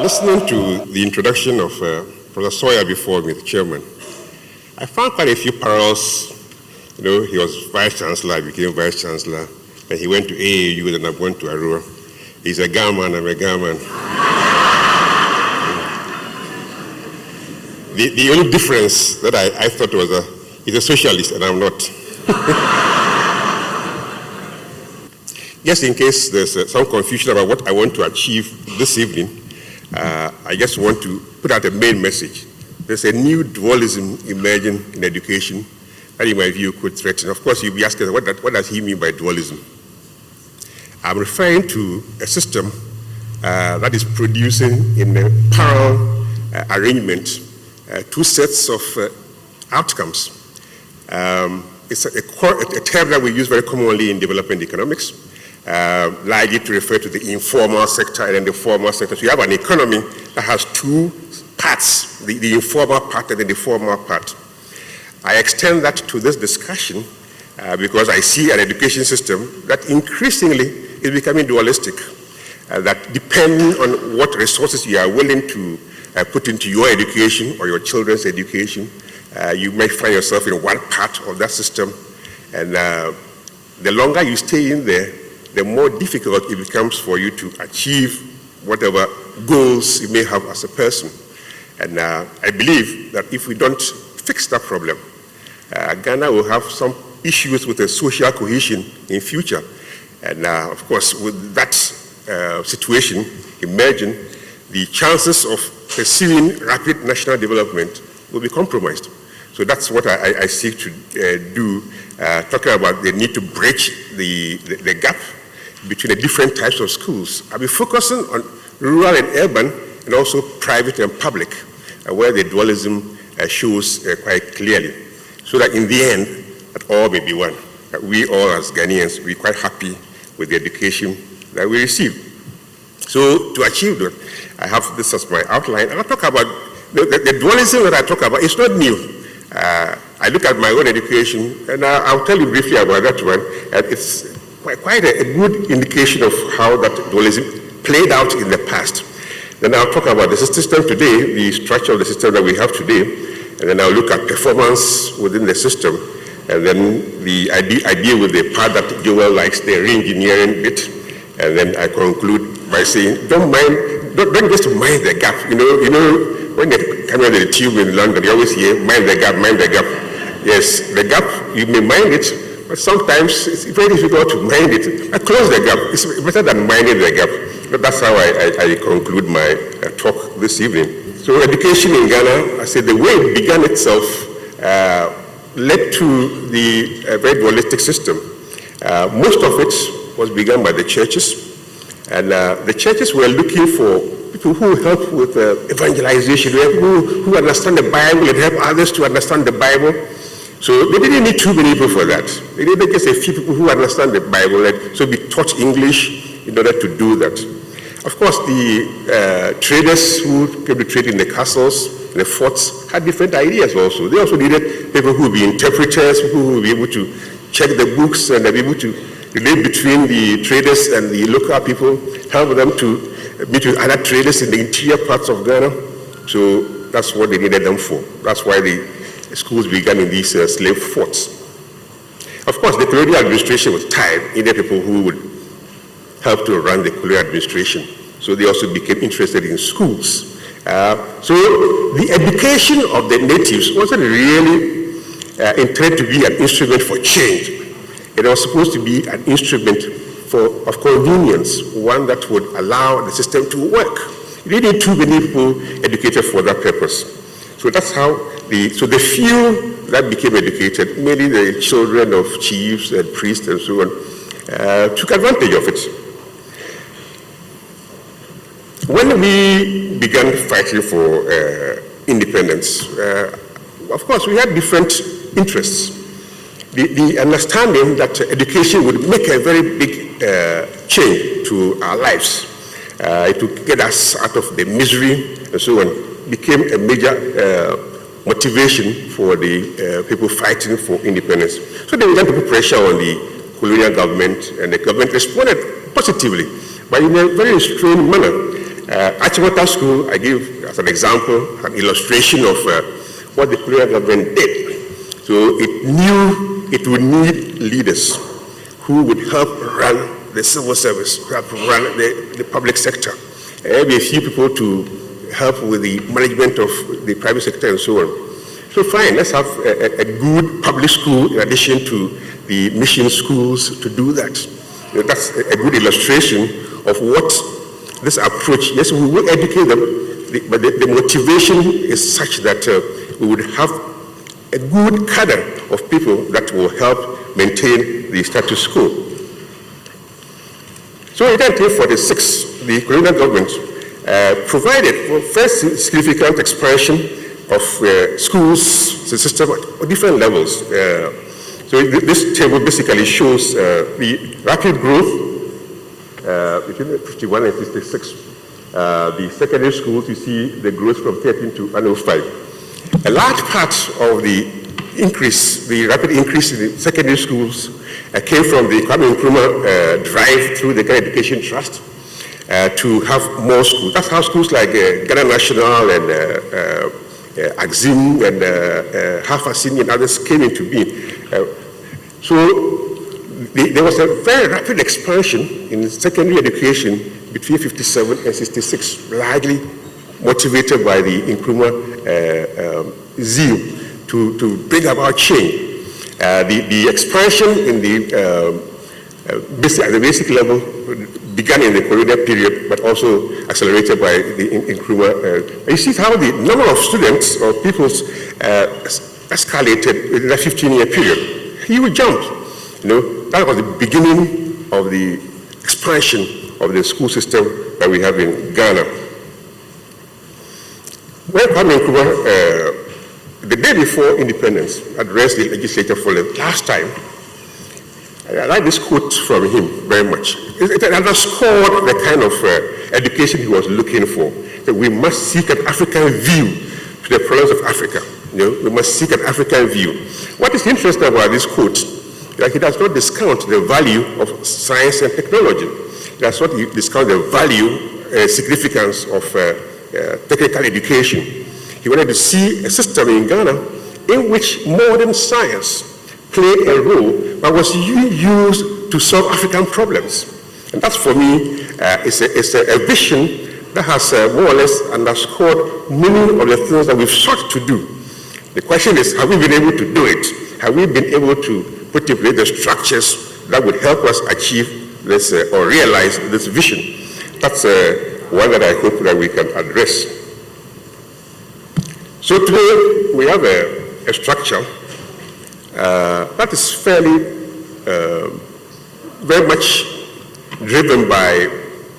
Listening to the introduction of Professor Sawyer before me, the chairman, I found quite a few parallels. You know, he was vice chancellor, I became vice chancellor, and he went to AAU, then I went to Arua. He's a Gamman, I'm a Gamman. The only difference that I thought was he's a socialist and I'm not. Just in case there's some confusion about what I want to achieve this evening, I just want to put out a main message. There's a new dualism emerging in education that in my view could threaten. Of course, you'll be asking, what does he mean by dualism? I'm referring to a system that is producing in a parallel arrangement two sets of outcomes. It's a term that we use very commonly in development economics, likely to refer to the informal sector and then the formal sector. So you have an economy that has two parts, the informal part and then the formal part. I extend that to this discussion because I see an education system that increasingly is becoming dualistic, that depending on what resources you are willing to put into your education or your children's education, you may find yourself in one part of that system, and the longer you stay in there, the more difficult it becomes for you to achieve whatever goals you may have as a person. And I believe that if we don't fix that problem, Ghana will have some issues with the social cohesion in future. And of course, with that situation emerging, the chances of pursuing rapid national development will be compromised. So that's what I seek to do, talking about the need to bridge the gap between the different types of schools. I'll be focusing on rural and urban, and also private and public, where the dualism shows quite clearly, so that in the end, that all may be one. That we all as Ghanaians, we're quite happy with the education that we receive. So to achieve that, I have this as my outline, and I'll talk about the dualism that I talk about. It's not new. I look at my own education, and I'll tell you briefly about that one. And it's quite a good indication of how that dualism played out in the past. Then I'll talk about the system today, the structure of the system that we have today, and then I'll look at performance within the system, and then I deal with the part that Joel likes, the re-engineering bit, and then I conclude by saying, don't just mind the gap. You know, when they come out of the tube in London, you always hear, mind the gap, mind the gap. Yes, the gap, you may mind it, but sometimes it's very difficult to mind it. Close the gap. It's better than minding the gap. But that's how I conclude my talk this evening. So education in Ghana, I said the way it began itself led to the very dualistic system. Most of it was begun by the churches. And the churches were looking for people who help with evangelization, people who understand the Bible and help others to understand the Bible. So they didn't need too many people for that. They needed just a few people who understand the Bible and so be taught English in order to do that. Of course, the traders who came to trade in the castles, the forts, had different ideas also. They also needed people who would be interpreters, who would be able to check the books and be able to relate between the traders and the local people, help them to meet with other traders in the interior parts of Ghana. So that's what they needed them for. That's why the schools began in these slave forts. Of course, the colonial administration with time needed people who would help to run the colonial administration. So they also became interested in schools. So the education of the natives wasn't really intended to be an instrument for change. It was supposed to be an instrument of convenience, one that would allow the system to work. You didn't need too many people educated for that purpose. So that's how the few that became educated, mainly the children of chiefs and priests and so on, took advantage of it. When we began fighting for independence, of course, we had different interests. The understanding that education would make a very big change to our lives. It would get us out of the misery and so on, became a major motivation for the people fighting for independence. So they began to put pressure on the colonial government, and the government responded positively, but in a very restrained manner. Achimota School, I give as an example, an illustration of what the colonial government did. So it knew it would need leaders who would help run the civil service, help run the public sector. Maybe a few people to help with the management of the private sector and so on. So fine, let's have a good public school in addition to the mission schools to do that. That's a good illustration of what this approach, yes, we will educate them, but the motivation is such that we would have a good cadre of people that will help maintain the status quo. So in 1946, the colonial government provided for first significant expansion of schools system at different levels. So this table basically shows the rapid growth between 51 and 66. The secondary schools, you see the growth from 13 to 105. A large part of the increase, the rapid increase in the secondary schools came from the Kwame Nkrumah drive through the Ghana Education Trust to have more schools. That's how schools like Ghana National and Axim and Hafasin and others came into being. There was a very rapid expansion in secondary education between 57 and 66, largely motivated by the Nkrumah zeal to bring about change. The expansion in at the basic level began in the colonial period, but also accelerated by the Nkrumah. You see how the number of students or pupils escalated in that 15-year period. Huge jump. That was the beginning of the expansion of the school system that we have in Ghana. When Kwame Nkrumah, the day before independence, addressed the legislature for the last time, I like this quote from him very much. It underscored the kind of education he was looking for. That we must seek an African view to the problems of Africa. We must seek an African view. What is interesting about this quote is that he does not discount the value of science and technology. He does not discount the value, significance of technical education. He wanted to see a system in Ghana in which modern science played a role but was used to solve African problems. And that's, for me, it's a vision that has more or less underscored many of the things that we've sought to do. The question is, have we been able to do it? Have we been able to put in place the structures that would help us achieve this or realize this vision? That's one that I hope that we can address. So today we have a structure that is fairly, very much driven by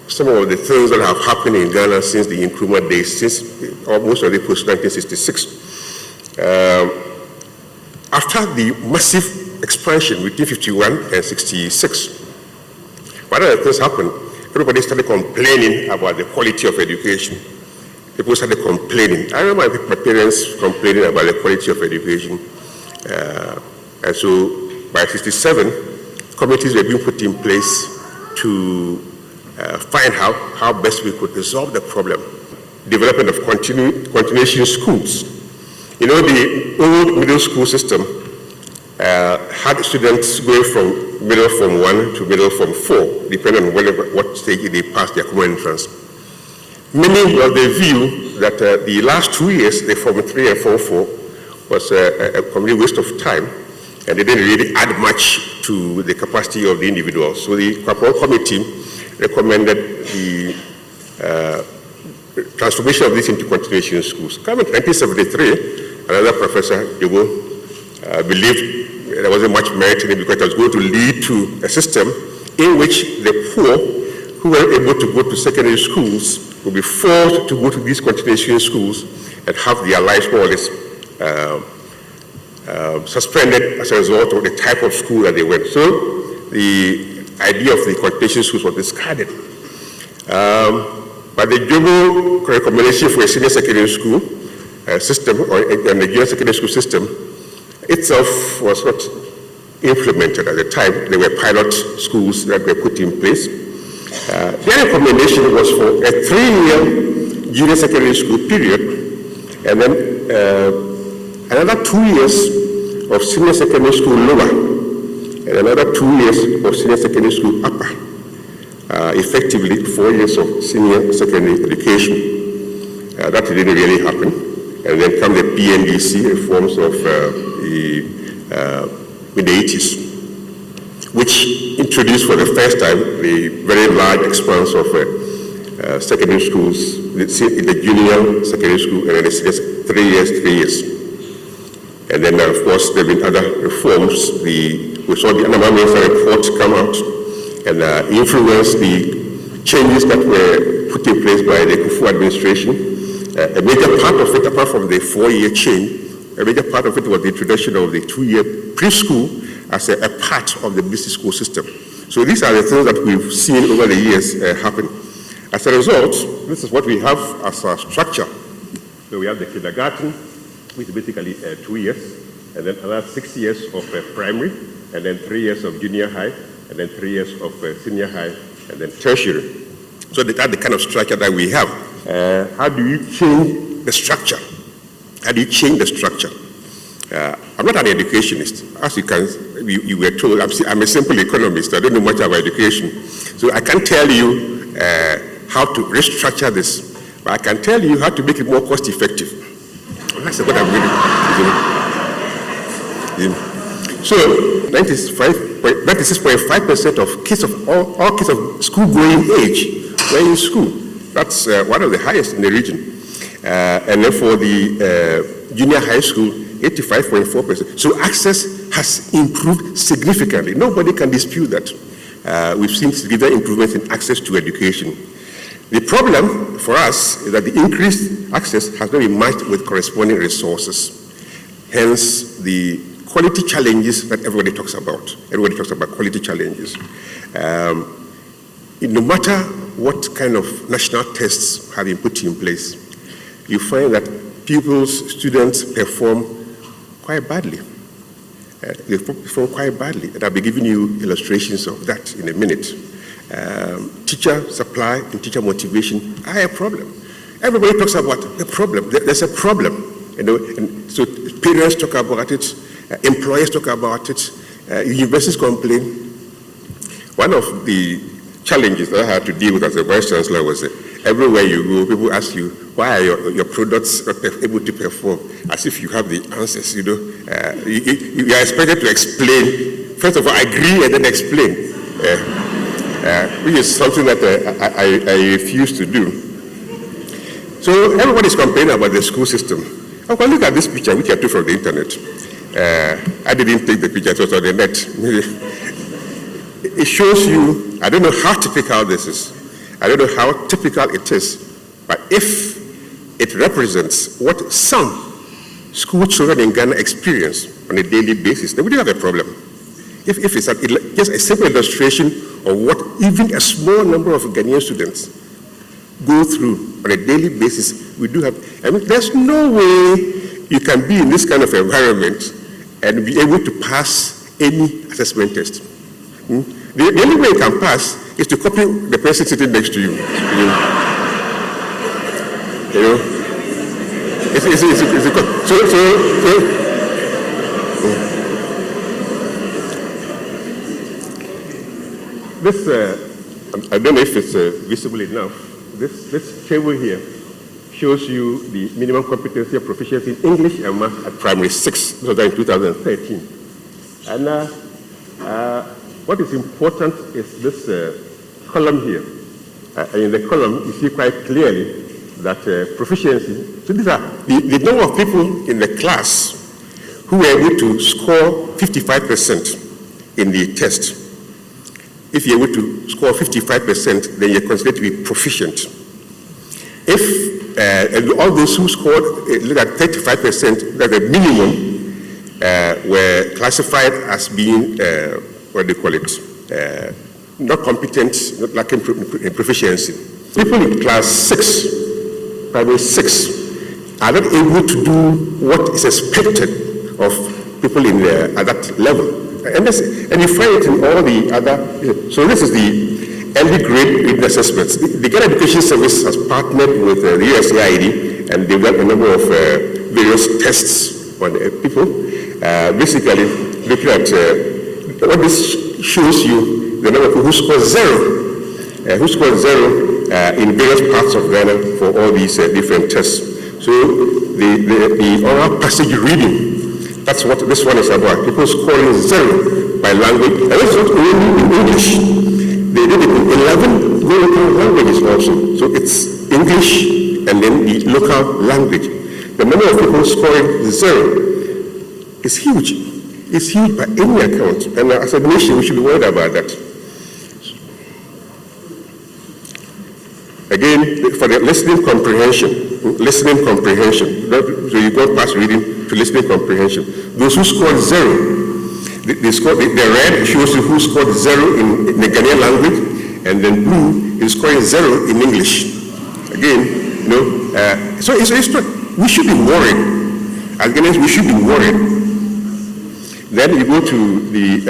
some of the things that have happened in Ghana since the Nkrumah days, since almost of the post-1966. After the massive expansion between 51 and 66, what other things happened? Everybody started complaining about the quality of education. People started complaining. I remember my parents complaining about the quality of education. And so by 67, committees were being put in place to find out how best we could resolve the problem. Development of continuation schools. The old middle school system had students going from middle form 1 to middle form 4, depending on what stage they passed their common entrance. Many of the view that the last 2 years, the form 3 and form 4, was a complete waste of time, and they didn't really add much to the capacity of the individual. So the Kwapol Committee recommended the transformation of this into continuation schools. Coming in 1973, another professor, Debo, believed there wasn't much merit in it because it was going to lead to a system in which the poor who were able to go to secondary schools would be forced to go to these continuation schools and have their lives more or less suspended as a result of the type of school that they went. So the idea of the continuation schools was discarded. But the global recommendation for a senior secondary school system, or a Nigerian secondary school system, itself was not implemented at the time. There were pilot schools that were put in place. Their recommendation was for a 3-year junior secondary school period, and then another 2 years of senior secondary school lower, and another 2 years of senior secondary school upper. Effectively 4 years of senior secondary education. That didn't really happen. And then come the PNDC reforms of the mid-80s, which introduced for the first time the very large expanse of secondary schools, the junior secondary school, and then it's just 3 years. And then, of course, there have been other reforms. We saw the Anamamesa report come out and influence the changes that were put in place by the Kufu administration. A major part of it, apart from the 4-year change, a major part of it was the introduction of the 2-year preschool as a part of the business school system. So these are the things that we've seen over the years happen. As a result, this is what we have as a structure. So we have the kindergarten, which is basically 2 years, and then another 6 years of primary, and then 3 years of junior high, and then 3 years of senior high, and then tertiary. So that's the kind of structure that we have. How do you change the structure? How do you change the structure? I'm not an educationist. As you were told, I'm a simple economist. I don't know much about education. So I can't tell you how to restructure this, but I can tell you how to make it more cost effective. That's what I'm really doing. So 96.5% of kids of all kids of school-going age were in school. That's one of the highest in the region. And then for the junior high school, 85.4%. So access has improved significantly. Nobody can dispute that. We've seen significant improvements in access to education. The problem for us is that the increased access has not been matched with corresponding resources. Hence, the quality challenges that everybody talks about. Everybody talks about quality challenges. No matter what kind of national tests have been put in place, you find that students perform quite badly. They perform quite badly, and I'll be giving you illustrations of that in a minute. Teacher supply and teacher motivation are a problem. Everybody talks about the problem. There's a problem, and so parents talk about it, employers talk about it, universities complain. One of the challenges that I had to deal with as a vice chancellor was everywhere you go, people ask you, why are your products not able to perform? As if you have the answers, you are expected to explain. First of all, agree and then explain, which is something that I refuse to do. So everybody's complaining about the school system. Okay, look at this picture, which I took from the internet. I didn't take the picture, it was on the net. It shows you, I don't know how typical this is. I don't know how typical it is, but if it represents what some school children in Ghana experience on a daily basis, then we do have a problem. If it's just a simple illustration of what even a small number of Ghanaian students go through on a daily basis, we do have, there's no way you can be in this kind of environment and be able to pass any assessment test. The only way you can pass is to copy the person sitting next to you. This, I don't know if it's visible enough. This table here shows you the minimum competency of proficiency in English and math at primary 6. This was done in 2013. And what is important is this column here. In the column, you see quite clearly that proficiency. So these are the number of people in the class who were able to score 55% in the test. If you're able to score 55%, then you're considered to be proficient. If and all those who scored look at 35%, that the minimum were classified as being what do you call it? Not competent, not lacking in proficiency. People in class 6, primary 6, are not able to do what is expected of people at that level. And you find it in all the other. So this is end grade reading assessments. The Ghana Education Service has partnered with the USAID and they've got a number of various tests on people. Basically, looking at what this shows you, the number of people who score zero in various parts of Ghana for all these different tests. So the oral passage reading, that's what this one is about. People scoring zero by language, and it's not only in English. They did it in 11 local languages also. So it's English and then the local language. The number of people scoring zero is huge. It's huge by any account. And as a nation, we should be worried about that. Again, for the listening comprehension. So you go past reading to listening comprehension. Those who scored zero, the red shows you who scored zero in the Ghanaian language, and then blue is scoring zero in English. Again, so it's not, we should be worried. As Ghanaians, we should be worried. Then you go to the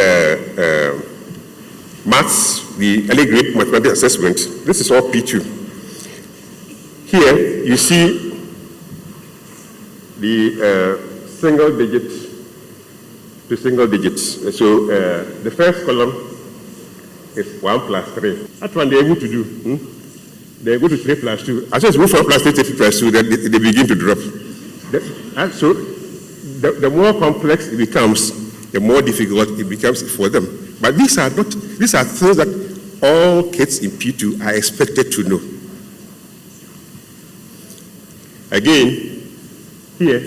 maths, the early grade mathematics assessment. This is all P2. Here you see the single digits to single digits. So the first column is 1 plus 3. That's what they're able to do. They go to 3 plus 2. As soon as you move 4 plus 3 to 3 plus 2, then they begin to drop. So the more complex it becomes, the more difficult it becomes for them. But these are things that all kids in P2 are expected to know. Again, here,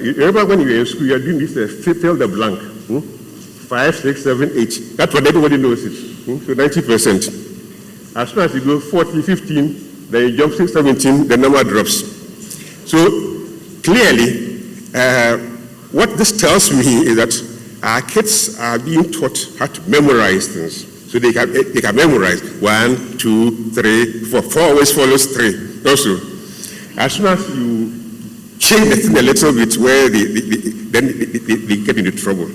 you remember when you were in school, you are doing this fill the blank. 5, 6, 7, 8. That's what everybody knows it. So 90%. As soon as you go 40, 15, then you jump 6, 17, the number drops. So clearly, what this tells me is that our kids are being taught how to memorize things. So they can memorize 1, 2, 3, 4. 4 always follows 3. Also, as soon as you change the thing a little bit, where they get into trouble.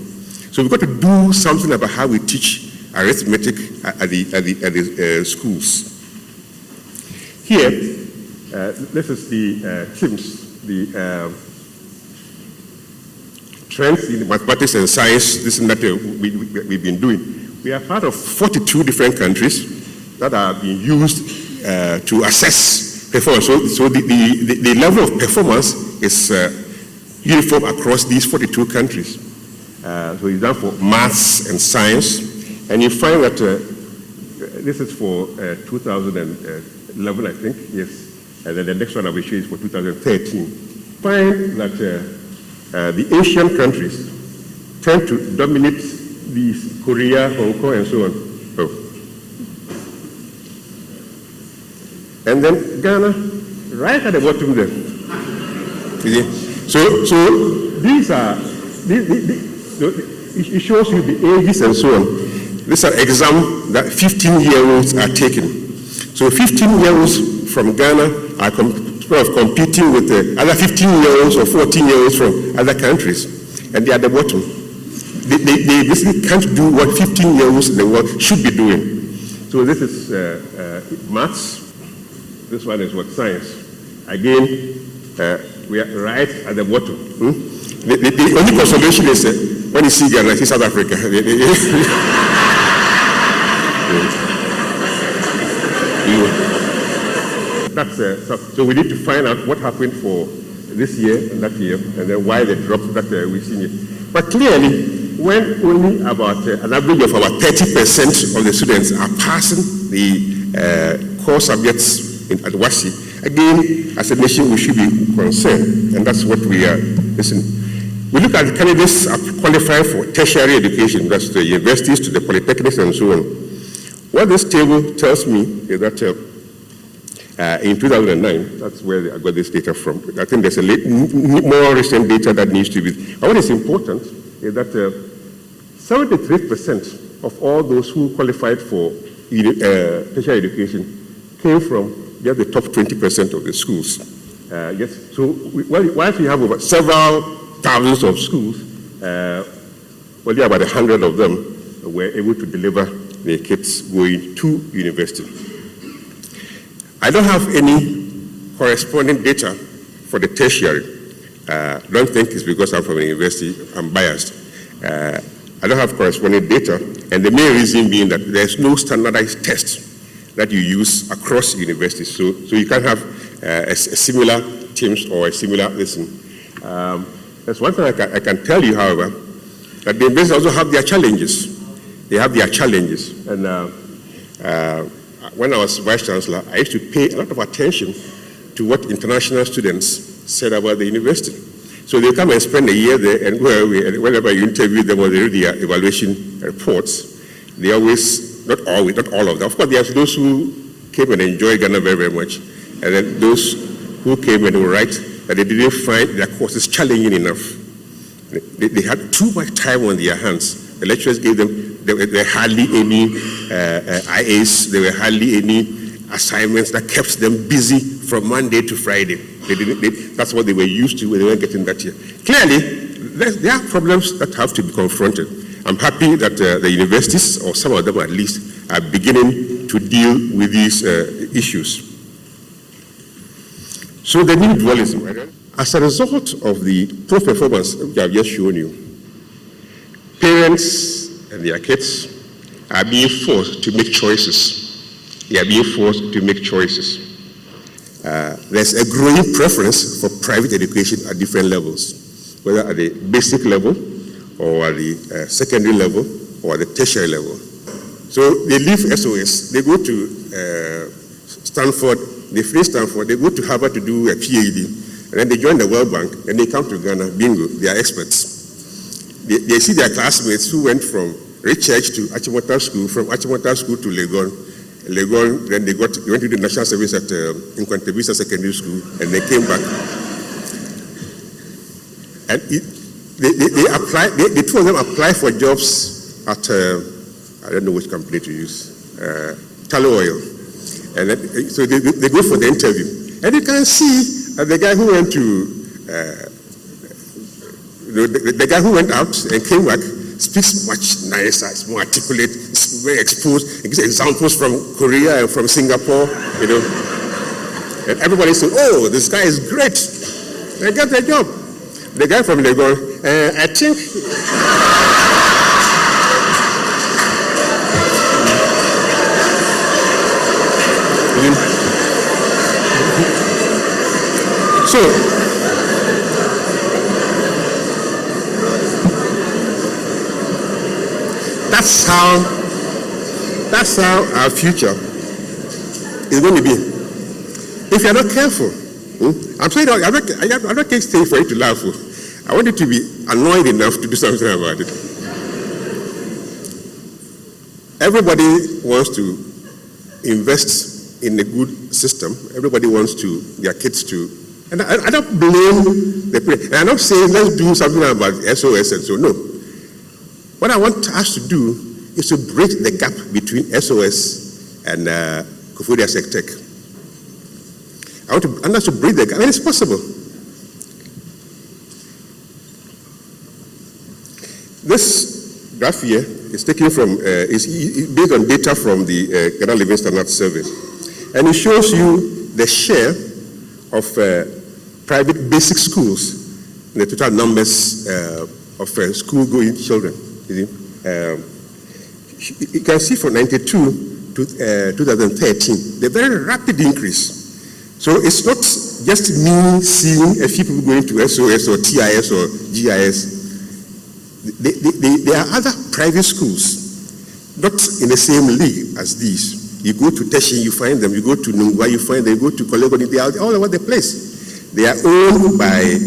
So we've got to do something about how we teach arithmetic at the schools. Here, this is the TIMS, the trends in mathematics and science. This is that we've been doing. We are part of 42 different countries that are being used to assess performance. So the level of performance is uniform across these 42 countries. So it's done for maths and science. And you find that this is for 2011, I think, yes. And then the next one I will show is for 2013. Find that the Asian countries tend to dominate these, Korea, Hong Kong, and so on. And then Ghana, right at the bottom there. So these are, it shows you the ages and so on. These are exams that 15-year-olds are taking. So 15-year-olds from Ghana are competing with the other 15-year-olds or 14-year-olds from other countries. And they are at the bottom. They basically can't do what 15-year-olds in the world should be doing. So this is maths. This one is what science. Again, we are right at the bottom. The only consolation is when you see Ghana, see South Africa. So we need to find out what happened for this year and that year, and then why the drop that we've seen it. But clearly, when only about an average of about 30% of the students are passing the core subjects at WASI, again, as a nation, we should be concerned, and that's what we are listening. We look at the candidates qualifying for tertiary education, that's the universities to the polytechnics and so on. What this table tells me is that in 2009, that's where I got this data from. I think there's more recent data that needs to be. But what is important is that 73% of all those who qualified for tertiary education came from just the top 20% of the schools. Yes. So whilst we have over several thousands of schools, only about 100 of them were able to deliver their kids going to university. I don't have any corresponding data for the tertiary. Don't think it's because I'm from a university, I'm biased. I don't have corresponding data, and the main reason being that there's no standardized test that you use across universities, so you can't have a similar teams or a similar listen. There's one thing I can tell you, however, that the universities also have their challenges. They have their challenges, and when I was Vice Chancellor, I used to pay a lot of attention to what international students said about the university. So they come and spend a year there, and go away, and whenever you interview them or they read their evaluation reports, they always, not always, not all of them. Of course, there's those who came and enjoyed Ghana very, very much, and then those who came and were right that they didn't find their courses challenging enough. They had too much time on their hands. The lecturers gave them, there were hardly any IAs, there were hardly any assignments that kept them busy from Monday to Friday. That's what they were used to when they weren't getting that year. Clearly, there are problems that have to be confronted. I'm happy that the universities, or some of them at least, are beginning to deal with these issues. So the new dualism, as a result of the poor performance which I've just shown you, parents and their kids are being forced to make choices. They are being forced to make choices. There's a growing preference for private education at different levels, whether at the basic level, or at the secondary level, or at the tertiary level. So they leave SOS, they go to Stanford, they finish Stanford, they go to Harvard to do a PhD, and then they join the World Bank, and they come to Ghana, bingo, they are experts. They see their classmates who went from Richard to Achimota School, from Achimota School to Legon, then they went to the national service at Nkwantebisa Secondary School, and they came back. And the two of them apply for jobs at, I don't know which company to use, Tallow Oil. And then, so they go for the interview. And you can see the guy who went to, the guy who went out and came back speaks much nicer, it's more articulate, it's very exposed. It gives examples from Korea and from Singapore, you know. And everybody says, oh, this guy is great. They got their job. The guy from Legon, I think, so, that's how our future is going to be. If you're not careful, I'm saying, I'm not saying for you to laugh. I want you to be annoyed enough to do something about it. Everybody wants to invest in a good system. Everybody wants their kids to, and I don't blame the parents. And I'm not saying let's do something about SOS and so, no. What I want us to do is to bridge the gap between SOS and Kofodia SecTech. I want us to bridge the gap. I mean, it's possible. This graph here is taken from, is based on data from the Ghana Living Standards Survey. And it shows you the share of private basic schools in the total numbers of school-going children. You can see from 92 to 2013, the very rapid increase. So it's not just me seeing a few people going to SOS or TIS or GIS. There are other private schools, not in the same league as these. You go to Teshin, you find them. You go to Nungwa, you find them. You go to Kolegoni, they are all over the place. They are owned by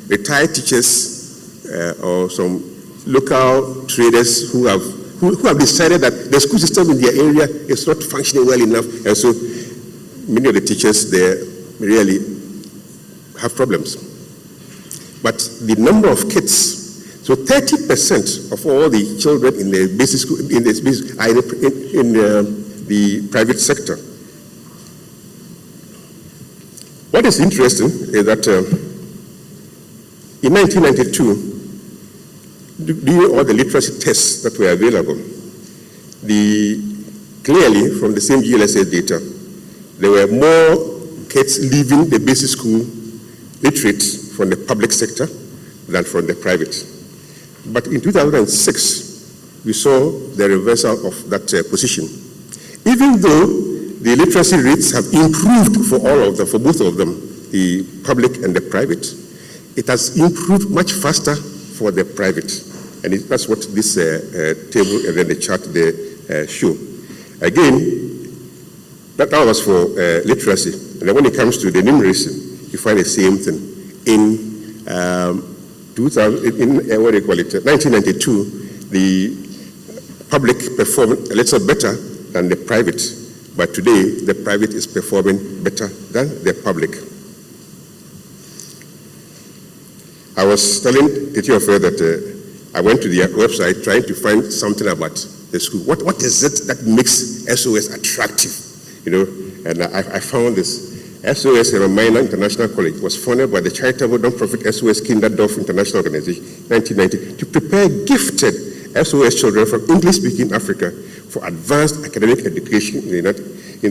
retired teachers or some local traders who have decided that the school system in their area is not functioning well enough, and so many of the teachers there really have problems. But the number of kids, so 30% of all the children in the basic school are in the private sector. What is interesting is that in 1992, during all the literacy tests that were available, Clearly, from the same GLSA data, there were more kids leaving the basic school literate from the public sector than from the private. But in 2006, we saw the reversal of that position. Even though the literacy rates have improved for all of them, for both of them, the public and the private, it has improved much faster for the private. And that's what this table and then the chart there show. Again, that was for literacy. And then when it comes to the numeracy, you find the same thing. In 1992, the public performed a little better than the private, but today the private is performing better than the public. I was telling Titi Ofer that I went to their website trying to find something about the school. What is it that makes SOS attractive? And I found this. SOS Minor International College was founded by the charitable non-profit SOS Kinderdorf International Organization in 1990 to prepare gifted SOS children from English-speaking Africa for advanced academic education in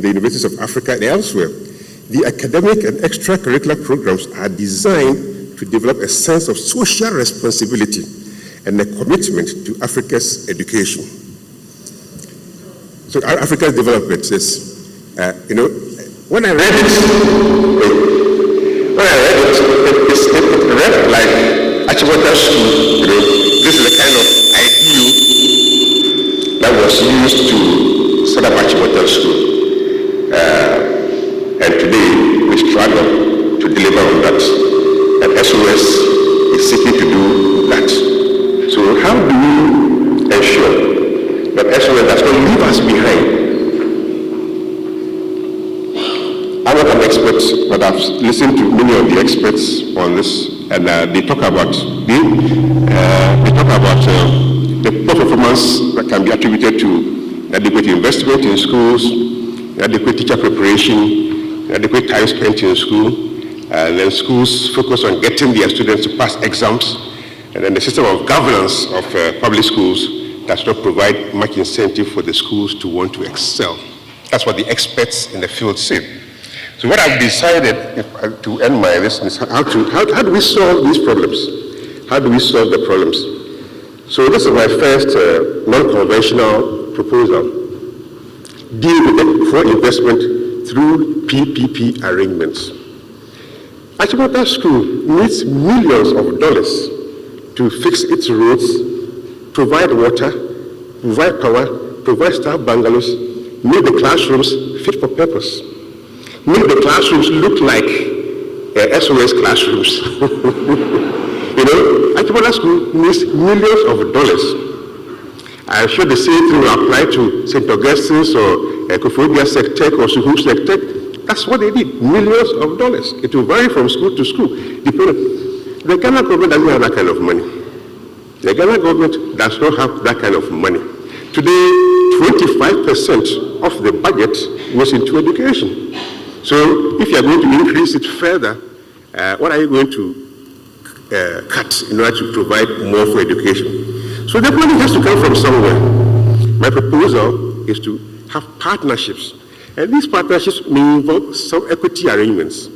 the universities of Africa and elsewhere. The academic and extracurricular programs are designed to develop a sense of social responsibility and a commitment to Africa's education. So Africa's development is, when I read it, it read like Achimota School. This is the kind of ideal that was used to set up Achimota School. And today, we struggle to deliver on that. And SOS is seeking to do that. So how do we ensure that SOS does not leave us behind? I'm not an expert, but I've listened to many of the experts on this, and they talk about the poor performance that can be attributed to adequate investment in schools, adequate teacher preparation, adequate time spent in school, and then schools focus on getting their students to pass exams, and then the system of governance of public schools does not provide much incentive for the schools to want to excel. That's what the experts in the field say. So what I've decided to end my lesson is how do we solve these problems? How do we solve the problems? So this is my first non-conventional proposal. Deal with the poor investment through PPP arrangements. Achimota School needs millions of dollars to fix its roads, provide water, provide power, provide staff bungalows, make the classrooms fit for purpose. Make the classrooms look like SOS classrooms. Achimota School needs millions of dollars. I'm sure the same thing will apply to St. Augustine's or Koforidua Sectech or Suhum Sectech. That's what they need, millions of dollars. It will vary from school to school. The Ghana government doesn't have that kind of money. The Ghana government does not have that kind of money. Today, 25% of the budget goes into education. So if you are going to increase it further, what are you going to cut in order to provide more for education? So the money has to come from somewhere. My proposal is to have partnerships. And these partnerships may involve some equity arrangements.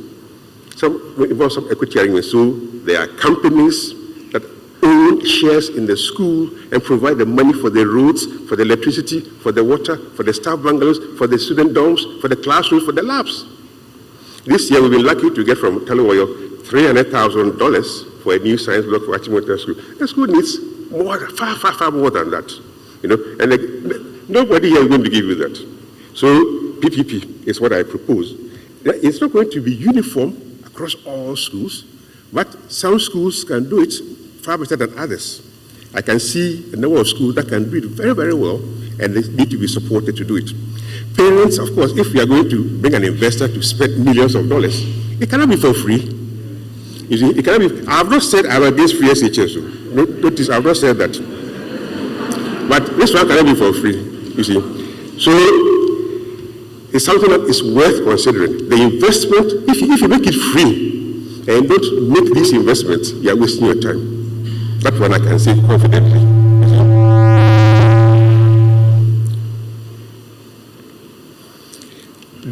So there are companies that own shares in the school and provide the money for the roads, for the electricity, for the water, for the staff bungalows, for the student dorms, for the classrooms, for the labs. This year we've been lucky to get from Telewoyo $300,000 for a new science block for Achimota School. The school needs more, far more than that. And nobody here is going to give you that. So PPP is what I propose. It's not going to be uniform across all schools, but some schools can do it far better than others. I can see a number of schools that can do it very, very well, and they need to be supported to do it. Parents, of course, if we are going to bring an investor to spend millions of dollars, it cannot be for free. You see, it cannot be. I have not said I'm against free SHS. Notice, I have not said that. But this one cannot be for free, you see. So it's something that is worth considering. The investment, if you make it free and don't make these investments, you are wasting your time. That one I can say confidently.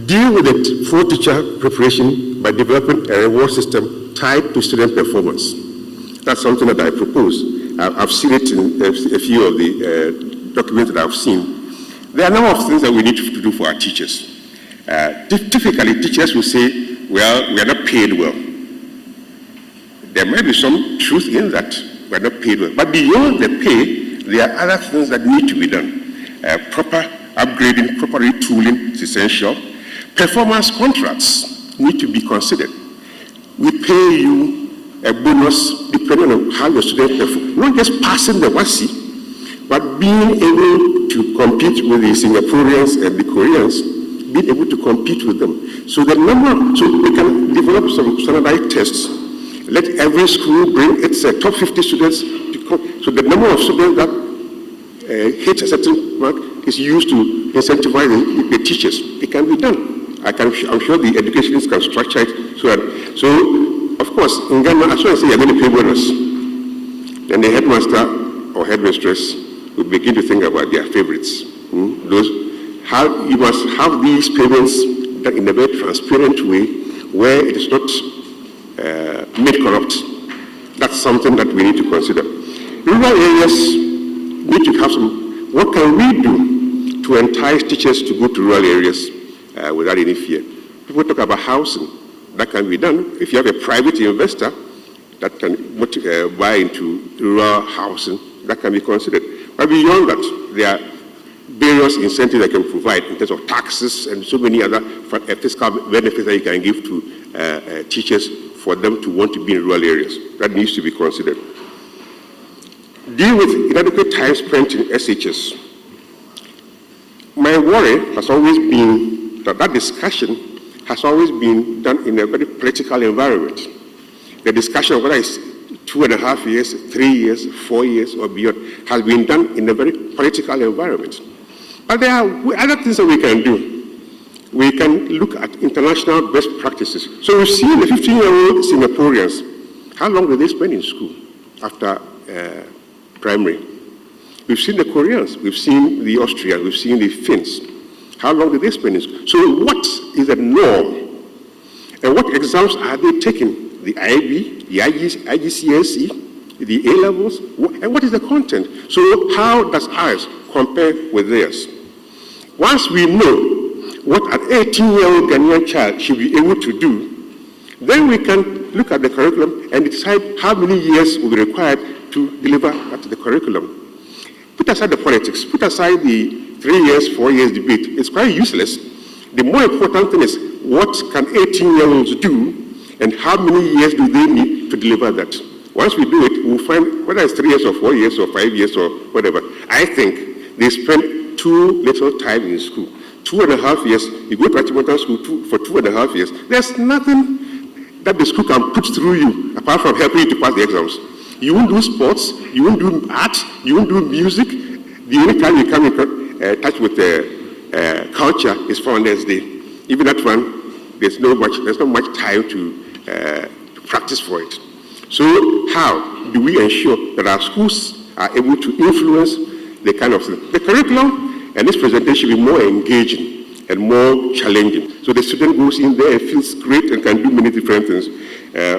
Deal with it for teacher preparation by developing a reward system tied to student performance. That's something that I propose. I've seen it in a few of the documents that I've seen. There are a number of things that we need to do for our teachers. Typically, teachers will say, well, we are not paid well. There might be some truth in that. We are not paid well. But beyond the pay, there are other things that need to be done. Proper upgrading, proper retooling is essential. Performance contracts need to be considered. We pay you a bonus depending on how your students perform. Not just passing the WASI, but being able to compete with the Singaporeans and the Koreans, being able to compete with them. So we can develop some standardized tests. Let every school bring its top 50 students to come. So the number of students that hit a certain mark is used to incentivize the teachers. It can be done. I'm sure the educationists can structure it so that. So of course, in Ghana, as soon as you're going to pay bonus, then the headmaster or headmistress will begin to think about their favorites. You must have these payments done in a very transparent way where it is not made corrupt. That's something that we need to consider. Rural areas need to have some. What can we do to entice teachers to go to rural areas without any fear? People talk about housing. That can be done. If you have a private investor that can buy into rural housing, that can be considered. But beyond that, there are various incentives that can provide in terms of taxes and so many other fiscal benefits that you can give to teachers for them to want to be in rural areas. That needs to be considered. Deal with inadequate time spent in SHS. My worry has always been that discussion has always been done in a very political environment. The discussion of whether it's 2.5 years, 3 years, 4 years, or beyond has been done in a very political environment. But there are other things that we can do. We can look at international best practices. So we've seen the 15-year-old Singaporeans. How long do they spend in school after primary? We've seen the Koreans, we've seen the Austrians, we've seen the Finns. How long do they spend in school? So what is the norm? And what exams are they taking? The IB, the IGCSE, the A-levels? And what is the content? So how does ours compare with theirs? Once we know what an 18-year-old Ghanaian child should be able to do, then we can look at the curriculum and decide how many years will be required to deliver the curriculum. Put aside the politics, put aside the 3 years, 4 years debate. It's quite useless. The more important thing is what can 18-year-olds do and how many years do they need to deliver that. Once we do it, we'll find whether it's 3 years or 4 years or 5 years or whatever. I think they spend too little time in school. 2.5 years, you go to Achimota school for 2.5 years. There's nothing that the school can put through you apart from helping you to pass the exams. You won't do sports, you won't do art, you won't do music. The only time you come in touch with culture is Founders Day. Even that one, there's not much time to practice for it. So how do we ensure that our schools are able to influence the kind of thing? The curriculum and this presentation should be more engaging and more challenging. So the student goes in there and feels great and can do many different things.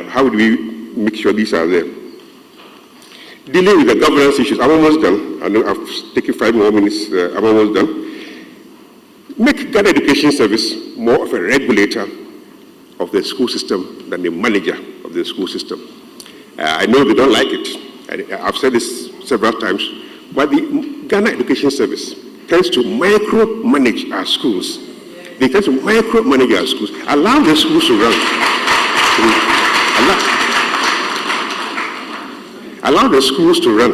How do we make sure these are there? Dealing with the governance issues, I'm almost done. I know I've taken 5 more minutes, I'm almost done. Make Ghana Education Service more of a regulator of the school system than the manager of the school system. I know they don't like it. I've said this several times, but the Ghana Education Service tends to micromanage our schools. They tend to micromanage our schools. Allow the schools to run. Allow the schools to run.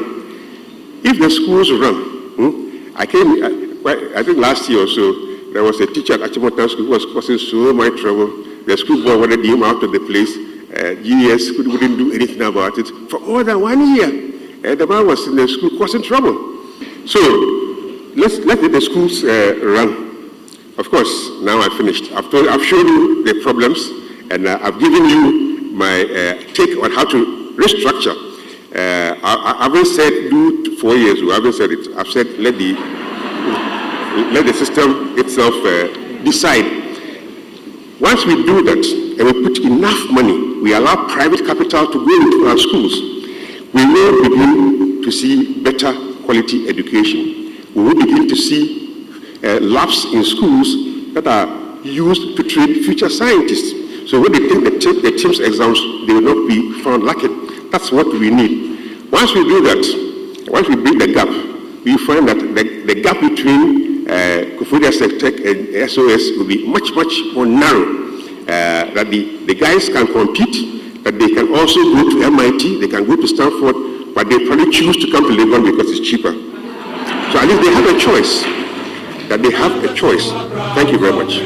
If the schools run, I think last year or so, there was a teacher at Achimota School who was causing so much trouble. The school board wanted him out of the place. GES wouldn't do anything about it for more than 1 year. The man was in the school causing trouble. So let the schools run. Of course, now I've finished. I've shown you the problems, and I've given you my take on how to restructure. I haven't said do 4 years. I haven't said it. I've said let the system itself decide. Once we do that, and we put enough money, we allow private capital to go into our schools, we will begin to see better quality education. We will begin to see labs in schools that are used to train future scientists. So when they take the TIMSS exams, they will not be found lacking. That's what we need. Once we do that, once we bridge the gap, we find that the gap between Koforidua Sectech and SOS will be much, much more narrow. That the guys can compete, that they can also go to MIT, they can go to Stanford, but they probably choose to come to Legon because it's cheaper. So at least they have a choice. That they have a choice. Thank you very much.